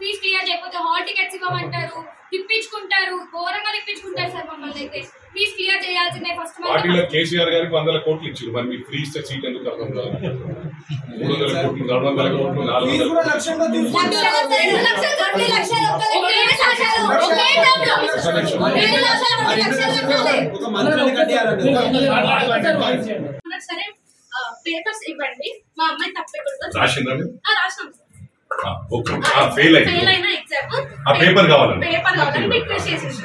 Fee clear చేయకపోతే hall tickets ఇవ్వమంటారు, తిప్పించుకుంటారు, ఘోరంగా తిప్పించుకుంటారు sir మమ్మల్ని అయితే. ఫీజు క్లియర్ చేయాల్సిందే ఫస్ట్. పార్టీలో కేసీఆర్ గారికి 100 కోట్లు ఇచ్చారు, మరి మీకు ఫ్రీ ఇస్తే సీట్ ఎందుకు అర్థం కాదు? 300 కోట్లు, 400 కోట్లు, 400 సరే పేపర్స్ ఇవ్వండి. మా అమ్మాయి తప్పకుండా రాసిందా? రాసినాం ఫెయిల్ అయిన ఎగ్జామ్ ఆ పేపర్ కావాలి, పేపర్ కావాలని రిక్వెస్ట్ చేసేసి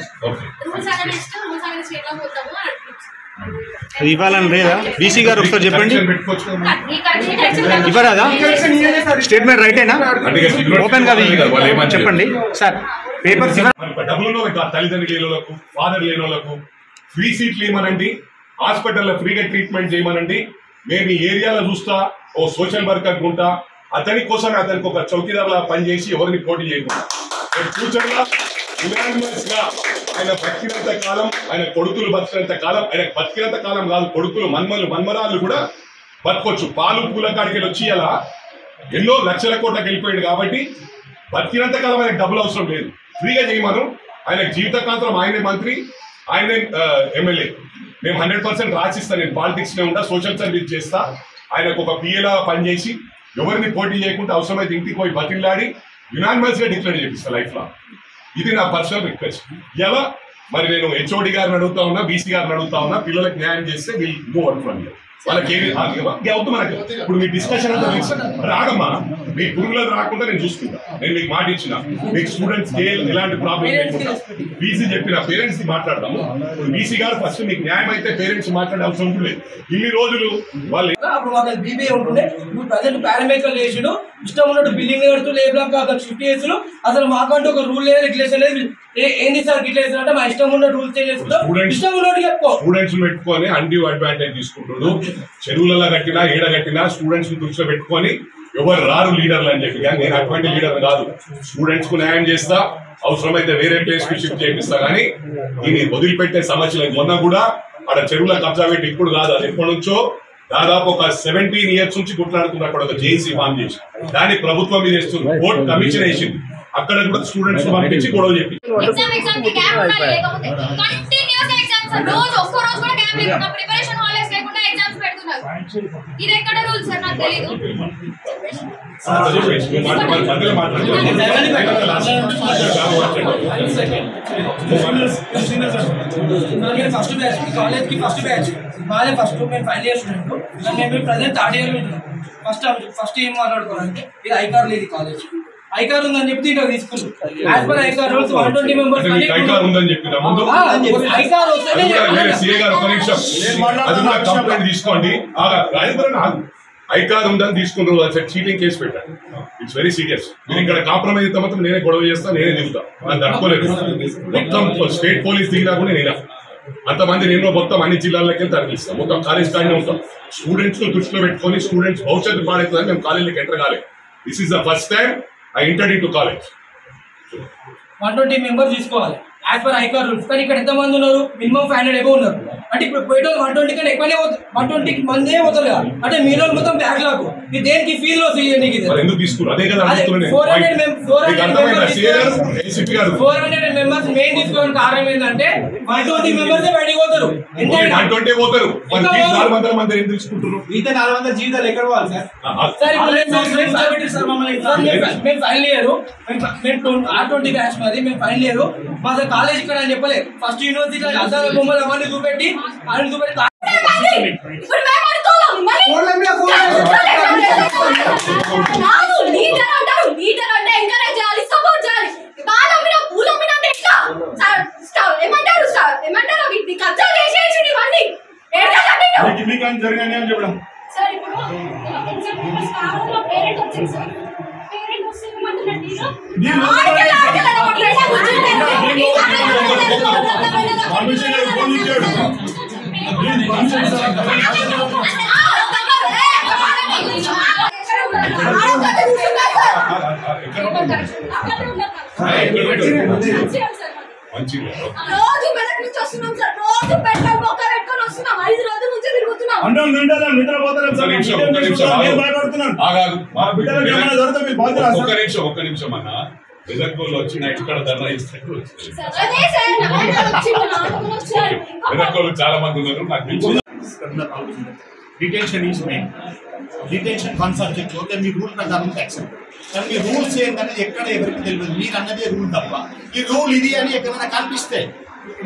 రూల్స్ అనేది ఇష్టం, రూల్స్ అనేది స్టేట్లో పోతాము అది ఇవ్వాలని లేదా? బీసీ గారు ఒకసారి చెప్పండి. ఇవ్వరాదా? స్టేట్మెంట్ రైటేనా? ఓపెన్ కాదు చెప్పండి సార్. పేపర్స్ డబ్బులు తల్లిదండ్రులు లేని వాళ్ళకు, ఫాదర్ లేని వాళ్ళకు ఫ్రీ సీట్లు ఇవ్వమనండి, హాస్పిటల్లో ఫ్రీగా ట్రీట్మెంట్ చేయమనండి. మేము ఈ ఏరియాలో చూస్తా ఓ సోషల్ వర్కర్ ఉంటా, అతని కోసం అతనికి ఒక చౌకీదారులా పనిచేసి ఎవరిని పోటీ చేయకుండా ఫ్యూచర్ గా యునానిమస్ గా ఆయన బతికినంత కాలం, ఆయన కొడుకులు బతికినంత కాలం, ఆయన బతికినంత కాలం కాదు, కొడుకులు మన్మరాళ్ళు కూడా బతకొచ్చు. పాలు పూల కాడికి వచ్చి అలా ఎన్నో లక్షల కోట్లకు వెళ్ళిపోయాడు కాబట్టి బతికినంత కాలం ఆయనకు డబ్బులు అవసరం లేదు, ఫ్రీగా చేయమను. ఆయనకు జీవితకాంతం ఆయనే మంత్రి, ఆయనే ఎమ్మెల్యే. మేము 100% రాసిస్తాను. నేను పాలిటిక్స్ లో ఉంటా, సోషల్ సర్వీస్ చేస్తా. ఆయనకు ఒక పిఏలా పనిచేసి ఎవరిని పోటీ చేయకుండా అవసరమైతే ఇంటికి పోయి బతిలాడి యునానిమస్ గా డిక్లేర్ చేపిస్తా లైఫ్ లో. ఇది నా పర్సనల్ రిక్వెస్ట్. ఎలా మరి నేను హెచ్ఓడి గారిని అడుగుతా ఉన్నా, బీసీ గారిని అడుగుతా ఉన్నా, పిల్లలకు న్యాయం చేస్తే wheel move out from here. వాళ్ళకి ఏమి అవుతుంది మనకి. ఇప్పుడు మీ డిస్కషన్ అంతా రాగమ్మా, మీ పురుగులకు రాకుండా నేను చూసుకుంటా. నేను మీకు మాట ఇచ్చిన, మీకు స్టూడెంట్స్ ఎలాంటి ప్రాబ్లం లేకుండా బీసీ చెప్పిన పేరెంట్స్ ని మాట్లాడదాము. బీసీ గారు ఫస్ట్ మీకు న్యాయం అయితే పేరెంట్స్ మాట్లాడే అవసరం లేదు. ఇన్ని రోజులు వాళ్ళు బీబీఏ ఉంటుండే, ఇప్పుడు ప్రజెంట్ పారామెడికల్ చేసిడు, ఇష్టం ఉన్నట్టు బిల్డింగ్ కడుతూ లేబుల్ షిఫ్ట్ చేసుడు. అసలు మాకంటూ ఒక రూల్ లేదు, రెగ్యులేషన్ లేదు. ఏంది సార్ గిట్ల అంటే మా ఇష్టం ఉన్న రూల్స్ చేసుకుంటాం, ఇష్టం ఉన్నట్టు చెప్పుకో. స్టూడెంట్స్ పెట్టుకొని అన్డ్యూ అడ్వాంటేజ్ తీసుకుంటున్నారు. చెరువులలో కట్టినా ఏడ కట్టినా స్టూడెంట్స్ దృష్టిలో పెట్టుకొని ఎవరు రారు లీడర్లు అని చెప్పి. కానీ నేను అటువంటి లీడర్ కాదు, స్టూడెంట్స్ కు న్యాయం చేస్తా, అవసరమైతే వేరే ప్లేస్ కి షిఫ్ట్ చేపిస్తా. కానీ దీన్ని వదిలిపెట్టే సమస్య లేదు. మొన్న కూడా అక్కడ చెరువుల కబ్జా పెట్టి ఇప్పుడు కాదు, అది ఎప్పటి నుంచో దాదాపు ఒక 17 years నుంచి కొట్లాడుతున్న అక్కడ ఒక జేసీ ఫామ్ చేసి దాన్ని ప్రభుత్వం మీద వేస్తుంది, కోర్టు కమిషన్ వేసింది. అక్కడ కూడా స్టూడెంట్స్ పంపించి గొడవ చెప్పి ఇది ఎక్కడ రూల్స్ సార్ నాకు తెలియదు. ఫస్ట్ బ్యాచ్ కాలేజ్ కి ఫస్ట్ బ్యాచ్ మాదే ఫస్ట్. మేము 5 years స్టూడెంట్, మేము ప్రజెంట్ 3rd year ఉంటున్నాం. ఫస్ట్ ఏం మాట్లాడుకోవాలంటే ఇది ఐకార్ లేదు, కాలేజ్ ఐకార్ ఉందని చెప్తే ఇట్లా తీసుకుంటాం. As per ICAR rules 120 members ICAR ఉందని చెప్పిన ముందు ఐకార్ వస్తేనే కంప్లైంట్ తీసుకోండి. ఐకార్ ఉందని తీసుకున్నారు, చీటింగ్ కేసు పెట్టండి. It's very serious. మీరు ఇక్కడ కాంప్రమైజ్ అయితే మాత్రం నేనే గొడవ చేస్తా, నేనే దిగుతా. నాకు తట్టుకోలేదు. మొత్తం స్టేట్ పోలీస్ దిగినా కూడా నేనే అంతమంది నేను మొత్తం అన్ని జిల్లాలకి తరలిస్తాం. మొత్తం కాలేజ్ కానీ ఉంటాం. స్టూడెంట్స్ దృష్టిలో పెట్టుకొని స్టూడెంట్స్ భవిష్యత్తు పాడవుతుందని మేము కాలేజీకి ఎంటర్ కాలేదు. This is the first time I entered into college. 120 members తీసుకోవాలి యాజ్ పర్ ఐకార్ రూల్స్. కానీ ఇక్కడ ఎంతమంది ఉన్నారు? మినిమం 500 ఎబో ఉన్నారు. అంటే ఇప్పుడు పోయేటో 120 కన్నా ఎక్కువనే 120 మందే పోతారు కదా. అంటే మీలో మొత్తం బ్యాక్ లాగ్ ఇది దేనికి ఫీల్ లో ఎందుకు తీసుకున్నారు? అదే కదా 400 members మెయిన్ తీసుకోవడానికి కారణం ఏంటంటే 120 members బయటికి పోతారు. 120 పోతారు, 400 మంది ఏం తీసుకుంటారు? మిగతా 400 జీవితాలు ఎక్కడ పోవాలి సార్? మేము ఫైనల్ ఇయర్, మేము R20 బ్యాచ్ మాది. మేము ఫైనల్ ఇయర్ మా కాలేజ్ ఇక్కడ అని చెప్పలేదు. ఫస్ట్ యూనివర్సిటీ అద్దాల బొమ్మలు అవన్నీ చూపెట్టి అన్ని చూపెట్టి జరిగాయి అని చెప్పడం. సార్ ఇప్పుడు పేరెంట్ వచ్చింది సార్, పేరెంట్ వస్తే రోజు మెదక్ నుంచి వస్తున్నాం సార్, రోజు పెట్రోల్ బొక్క పెట్టుకొని వస్తున్నాం. 5 రోజుల నుంచి తిరుగుతున్నాం. ఒక్క నిమిషం అన్న, మెదక్కోళ్ళు వచ్చిన ఇక్కడ ధర్నా ఇస్తారు అదే సార్ మెదక్కోళ్ళు చాలా మంది ఉన్నారు నాకు తెలుసు. Detention is main. Detention one subject okay, me rule ప్రకారం యాక్సెప్ట్. కానీ మీ రూల్స్ ఏంటనేది ఎక్కడ ఎవరికి తెలియదు. మీరు అన్నదే రూల్ తప్ప ఈ రూల్ ఇది అని ఎక్కడైనా కనిపిస్తే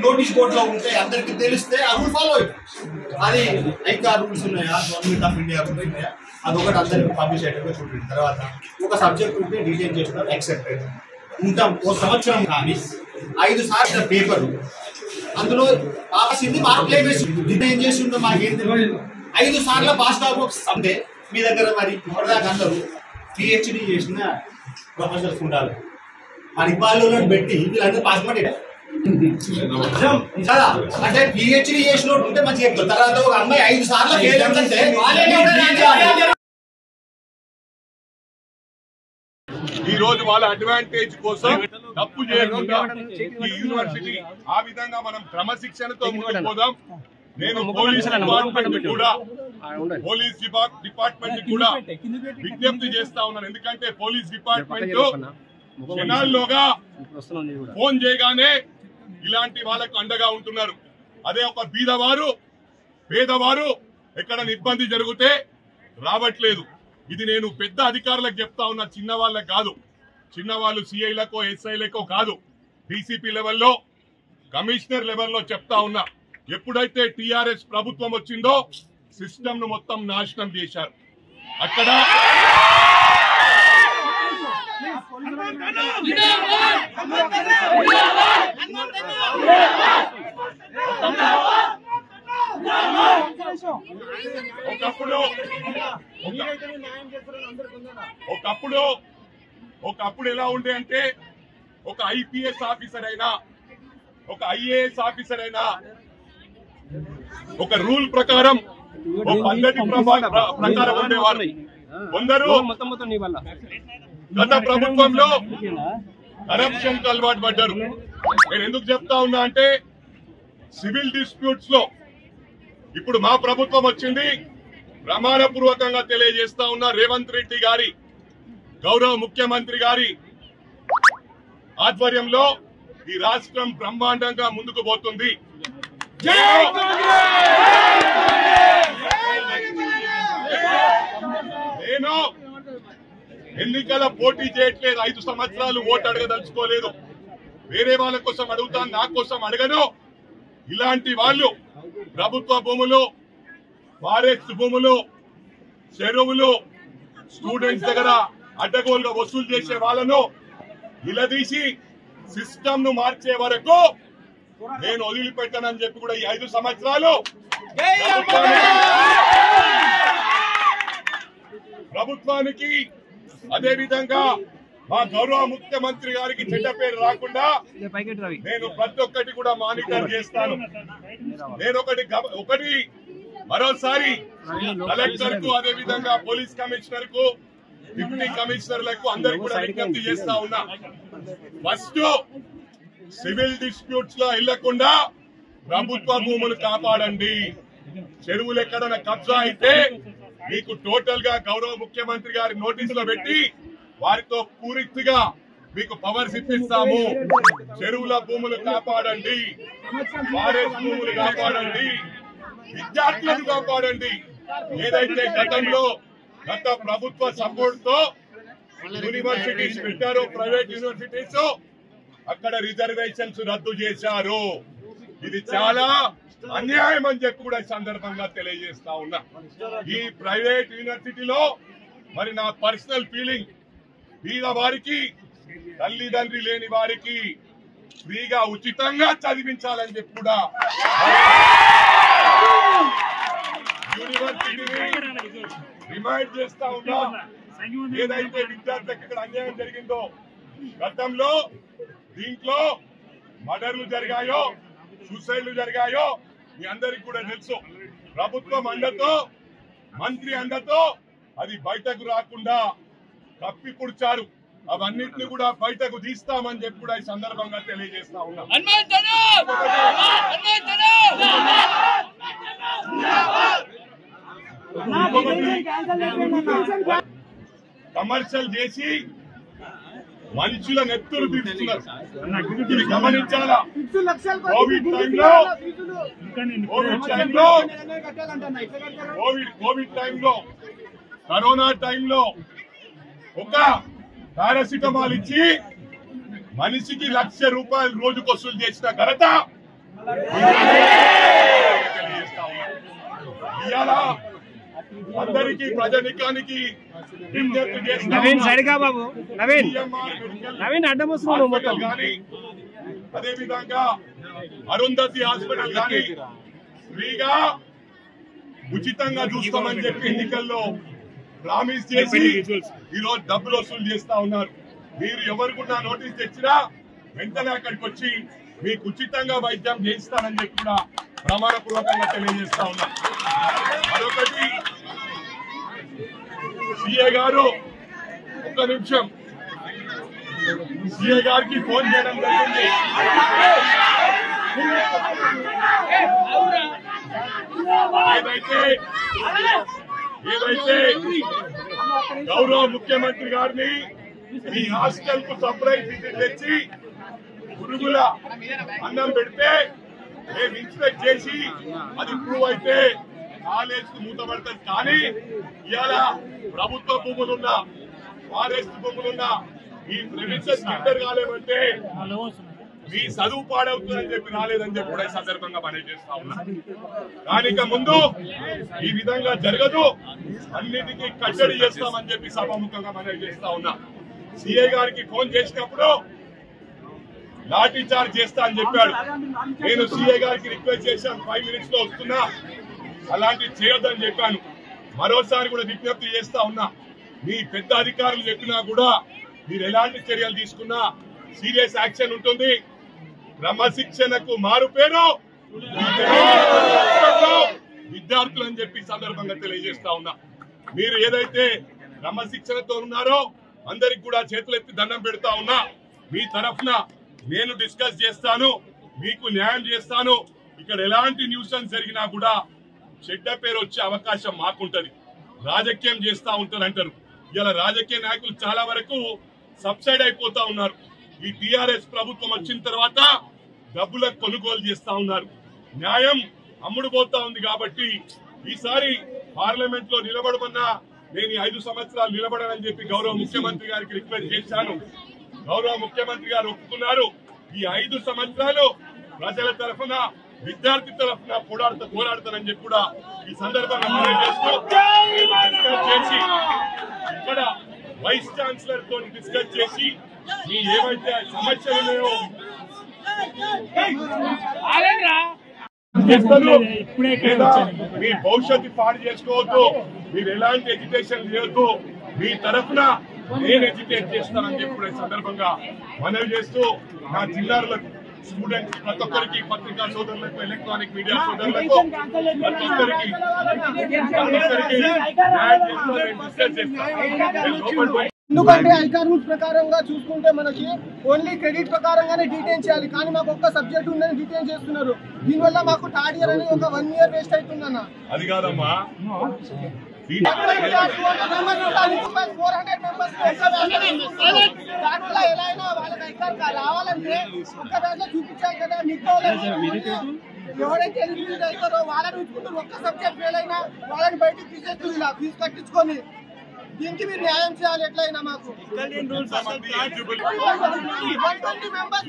నోటీస్ బోర్డులో ఉంటే అందరికి తెలిస్తే ఆ రూల్ ఫాలో అవుతుంది. అది ఐకా రూల్స్ ఉన్నాయా, గవర్నమెంట్ ఆఫ్ ఇండియా రూల్స్ ఉన్నాయా, అదొకటి అందరికి పబ్లిష్ అయ్యేటప్పుడు చూడండి. తర్వాత ఒక సబ్జెక్ట్ ఉంటే డిటైన్ చేస్తున్నారు యాక్సెప్టెడ్ ఉంటాం. ఓ సంవత్సరం కానీ 5 సార్లు పేపరు అందులో పాసింది మార్కులు వేసింది డిటైన్ చేసి ఉందో మాకేం తెలియదు. 5 సార్లు పాస్ కాకపోతే అంటే మీ దగ్గర మరి ఇప్పటిదాకా అందరూ పిహెచ్డి చేసిన ప్రొఫెసర్స్ ఉండాలి. మరి ఇబ్బందులను పెట్టి వీళ్ళందరూ పాస్ మాట కదా. అంటే పిహెచ్డి చేసిన ఉంటే మంచిగా చెప్తారు. తర్వాత ఒక అమ్మాయి 5 సార్లు ఫెయిల్ అంటే ఈ రోజు వాళ్ళ అడ్వాంటేజ్ కోసం తప్పు చేయకుండా ఈ యూనివర్సిటీ ఆ విధంగా మనం క్రమశిక్షణతో ముందుకు పోదాం. నేను పోలీస్ డిపార్ట్మెంట్ కూడా విజ్ఞప్తి చేస్తా ఉన్నాను. ఎందుకంటే పోలీస్ డిపార్ట్మెంట్ జనాల్లోగా ఫోన్ చేయగానే ఇలాంటి వాళ్ళకు అండగా ఉంటున్నారు. అదే ఒక బీదవారు పేదవారు ఎక్కడ ఇబ్బంది జరిగితే రావట్లేదు. ఇది నేను పెద్ద అధికారులకు చెప్తా ఉన్నా, చిన్న వాళ్ళకు కాదు. చిన్నవాళ్ళు సిఐలకో ఎస్ఐలకో కాదు, డీసీపీ లెవెల్లో కమిషనర్ లెవెల్లో చెప్తా ఉన్నా. ఎప్పుడైతే టీఆర్ఎస్ ప్రభుత్వం వచ్చిందో సిస్టమ్ ను మొత్తం నాశనం చేశారు. అక్కడ ఒకప్పుడు ఎలా ఉండే అంటే ఒక ఐపీఎస్ ఆఫీసర్ అయినా ఒక ఐఏఎస్ ఆఫీసర్ అయినా ఒక రూల్ ప్రకారం ఒక పద్ధతి ప్రకారం ఉండేవారు. కొందరు గత ప్రభుత్వంలో కరప్షన్ కు అలవాటు పడ్డారు. నేను ఎందుకు చెప్తా ఉన్నా అంటే సివిల్ డిస్ప్యూట్స్ లో ఇప్పుడు మా ప్రభుత్వం వచ్చింది. ప్రమాణపూర్వకంగా తెలియజేస్తా ఉన్నా, రేవంత్ రెడ్డి గారి గౌరవ ముఖ్యమంత్రి గారి ఆధ్వర్యంలో ఈ రాష్ట్రం బ్రహ్మాండంగా ముందుకు పోతుంది. నేను ఎన్నికల పోటీ చేయట్లేదు. 5 సంవత్సరాలు ఓటు అడగదలుచుకోలేదు. వేరే వాళ్ళ కోసం అడుగుతాను, నా కోసం అడగను. ఇలాంటి వాళ్ళు ప్రభుత్వ భూములు, ఫారెస్ట్ భూములు, చెరువులు, స్టూడెంట్స్ దగ్గర అడ్డగోలుగా వసూలు చేసే వాళ్ళను నిలదీసి సిస్టమ్ ను మార్చే వరకు నేను వదిలిపెట్టానని చెప్పి కూడా ఈ 5 సంవత్సరాలు ప్రభుత్వానికి అదే విధంగా మా గౌరవ ముఖ్యమంత్రి గారికి చెడ్డ పేరు రాకుండా నేను ప్రతి ఒక్కటి కూడా మానిటర్ చేస్తాను. నేను ఒకటి మరోసారి కలెక్టర్ కు అదే విధంగా పోలీస్ కమిషనర్ కు డిప్యూటీ కమిషనర్లకు అందరికి కూడా విజ్ఞప్తి చేస్తా ఉన్నా. ఫస్ట్ సివిల్ డిస్ప్యూట్స్ లో వెళ్లకుండా ప్రభుత్వ భూములు కాపాడండి. చెరువులు ఎక్కడైనా కబ్జా అయితే మీకు టోటల్ గా గౌరవ ముఖ్యమంత్రి గారి నోటీసులో పెట్టి వారితో పూర్తిగా మీకు పవర్స్ ఇప్పిస్తాము. చెరువుల భూములు కాపాడండి, ఫారెస్ట్ భూములు కాపాడండి, విద్యార్థులను కాపాడండి. ఏదైతే గత ప్రభుత్వ సపోర్ట్ తో యూనివర్సిటీస్ పెట్టారో, ప్రైవేట్ యూనివర్సిటీస్, అక్కడ రిజర్వేషన్స్ రద్దు చేశారు. ఇది చాలా అన్యాయం అని చెప్పి కూడా ఈ సందర్భంగా తెలియజేస్తా ఉన్నా. ఈ ప్రైవేట్ యూనివర్సిటీలో మరి నా పర్సనల్ ఫీలింగ్, పేద వారికి, తల్లిదండ్రి లేని వారికి ఫ్రీగా ఉచితంగా చదివించాలని చెప్పి కూడా యూనివర్సిటీని రిమైండ్ చేస్తా ఉన్నా. ఏదైతే విద్యార్థులకు ఇక్కడ అన్యాయం జరిగిందో, గతంలో దీంట్లో మర్డర్లు జరిగాయో, సూసైడ్లు జరిగాయో మీ అందరికి కూడా తెలుసు. ప్రభుత్వం అండతో, మంత్రి అండతో అది బయటకు రాకుండా కప్పిపుడ్చారు. అవన్నిటిని కూడా బయటకు తీస్తామని చెప్పి కూడా ఈ సందర్భంగా తెలియజేస్తా ఉన్నాం. కమర్షియల్ చేసి మనుషుల నెత్తులు తీస్తున్నారు. ఇది గమనించాలా? కోవిడ్ టైంలో కరోనా టైంలో ఒక పారాసిటమాల్ ఇచ్చి మనిషికి ₹1,00,000 రోజుకు వసూలు చేసిన ఘనత ఇవాళ అందరికీ ప్రజానికానికి విజ్ఞప్తి చేస్తున్నా. అదే విధంగా అరుంధతి హాస్పిటల్ కానీ ఫ్రీగా ఉచితంగా చూస్తామని చెప్పి ఎన్నికల్లో ప్రామిస్ చేసి ఈరోజు డబ్బులు వసూలు చేస్తా ఉన్నారు. మీరు ఎవరికున్నా నోటీస్ తెచ్చినా వెంటనే అక్కడికి వచ్చి మీకు ఉచితంగా వైద్యం చేయిస్తానని చెప్పి కూడా ప్రమాణపూర్వకంగా తెలియజేస్తా ఉన్నా. మరొకటి సిఏ గారు ఒక్క నిమిషం సిఏ గారికి ఫోన్ చేయడం జరిగింది. ఏదైతే గౌరవ ముఖ్యమంత్రి గారిని మీ హాస్టల్ కు సర్ప్రైజ్ విజిట్ తెచ్చి పురుగుల అన్నం పెడితే మేము ఇన్స్పెక్ట్ చేసి అది ప్రూవ్ అయితే కాలేజ్ కు మూతపడతారు. కానీ ఇవాళ ప్రభుత్వ భూములున్నా ఫారెస్ట్ భూములున్నా ఈ ప్రెమిసెస్ కిందర్ కాలేమంటే మీ చదువు పాడవుతుందని చెప్పి రాలేదని చెప్పి కూడా ఈ సందర్భంగా మనం చేస్తా ఉన్నా. దానిక ముందు ఈ విధంగా జరగదు, అన్నిటికీ కట్టడి చేస్తామని చెప్పి సభాముఖంగా మనం చేస్తా ఉన్నా. సిఏ గారికి ఫోన్ చేసినప్పుడు లాఠీ చార్జ్ చేస్తా అని చెప్పాడు. నేను సిఏ గారికి రిక్వెస్ట్ చేశాను 5 minutes లో వస్తున్నా, అలాంటివి చేయొద్దని చెప్పాను. మరోసారి కూడా విజ్ఞప్తి చేస్తా ఉన్నా, మీ పెద్ద అధికారులు చెప్పినా కూడా మీరు ఎలాంటి చర్యలు తీసుకున్నా సీరియస్ యాక్షన్ ఉంటుంది. క్రమశిక్షణకు మారు పేరు విద్యార్థులు అని చెప్పి సందర్భంగా తెలియజేస్తా ఉన్నా. మీరు ఏదైతే క్రమశిక్షణతో ఉన్నారో అందరికి కూడా చేతులెత్తి దండం పెడతా ఉన్నా. మీ తరఫున నేను డిస్కస్ చేస్తాను, మీకు న్యాయం చేస్తాను. ఇక్కడ ఎలాంటి న్యూసెన్స్ జరిగినా కూడా చెడ్డ పేరు వచ్చే అవకాశం మాకుంటది. రాజకీయం చేస్తా ఉంటారంటారు. ఇలా రాజకీయ నాయకులు చాలా వరకు సబ్సైడ్ అయిపోతా ఉన్నారు. ఈ టిఆర్ఎస్ ప్రభుత్వం వచ్చిన తర్వాత డబ్బులకు కొనుగోలు చేస్తా ఉన్నారు. న్యాయం అమ్ముడు పోతా ఉంది. కాబట్టి ఈసారి పార్లమెంట్ లో నిలబడమన్నా నేను ఈ 5 సంవత్సరాలు నిలబడనని చెప్పి గౌరవ ముఖ్యమంత్రి గారికి రిక్వెస్ట్ చేశాను. గౌరవ ముఖ్యమంత్రి గారు ఒప్పుకున్నారు. ఈ 5 సంవత్సరాలు ప్రజల తరఫున విద్యార్థి తరఫున పోరాడతానని చెప్పి కూడా ఈ సందర్భంగా మనం చేసి ఇక్కడ వైస్ ఛాన్సలర్ తో డిస్కస్ చేసి మీ ఏవైతే సమస్యలు ఉన్నాయో మీ భవిష్యత్తు పాడు చేసుకోవద్దు, మీరు ఎలాంటి ఎడ్యుకేషన్ చేయొద్దు, మీ తరఫున నేను ఎడ్యుకేట్ చేస్తానని చెప్పి సందర్భంగా మనవి చేస్తూ నా జిల్లాలకు స్టూడెంట్స్ ప్రతి ఒక్కరికి, పత్రికా సోదరులకు, ఎలక్ట్రానిక్ మీడియా సోదరులకు ప్రతి ఒక్కరికి ఎందుకంటే ఐకార్ రూల్స్ ప్రకారంగా చూసుకుంటే మనకి ఓన్లీ క్రెడిట్ ప్రకారంగానే డీటెయిన్ చేయాలి. కానీ మాకు ఒక్క సబ్జెక్ట్ ఉందని డీటెయిన్ చేస్తున్నారు. దీనివల్ల మాకు థర్డ్ ఇయర్ అని ఒక 1 year వేస్ట్ అవుతుందన్న. అది కాదమ్మా, దాంట్లో ఎలా అయినా వాళ్ళకి ఐకార్ రావాలంటే ఒక్క దాంట్లో చూపించాలి కదా. మిగతా ఎవరైతే ఎలిజిబిలిటీ అవుతారో వాళ్ళని ఉంచుకుంటారు. ఒక్క సబ్జెక్ట్ ఫెయిల్ అయినా వాళ్ళని బయటకు తీసేస్తుంది ఇలా ఫీజు కట్టించుకొని. దీనికి మీరు న్యాయం చేయాలి ఎట్లయినా మాకు. 120 members